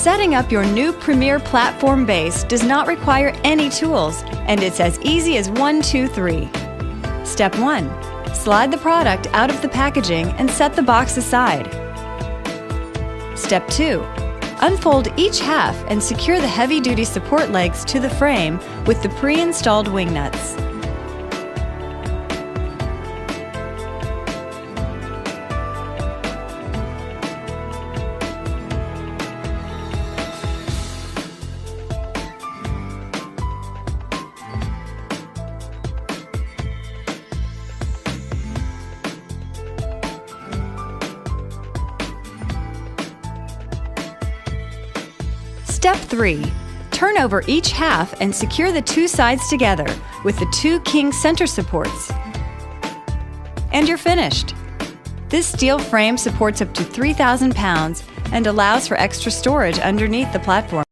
Setting up your new Premier platform base does not require any tools, and it's as easy as 1, 2, 3. Step 1. Slide the product out of the packaging and set the box aside. Step 2. Unfold each half and secure the heavy-duty support legs to the frame with the pre-installed wing nuts. Step 3. Turn over each half and secure the two sides together with the two king center supports. And you're finished! This steel frame supports up to 3,000 pounds and allows for extra storage underneath the platform.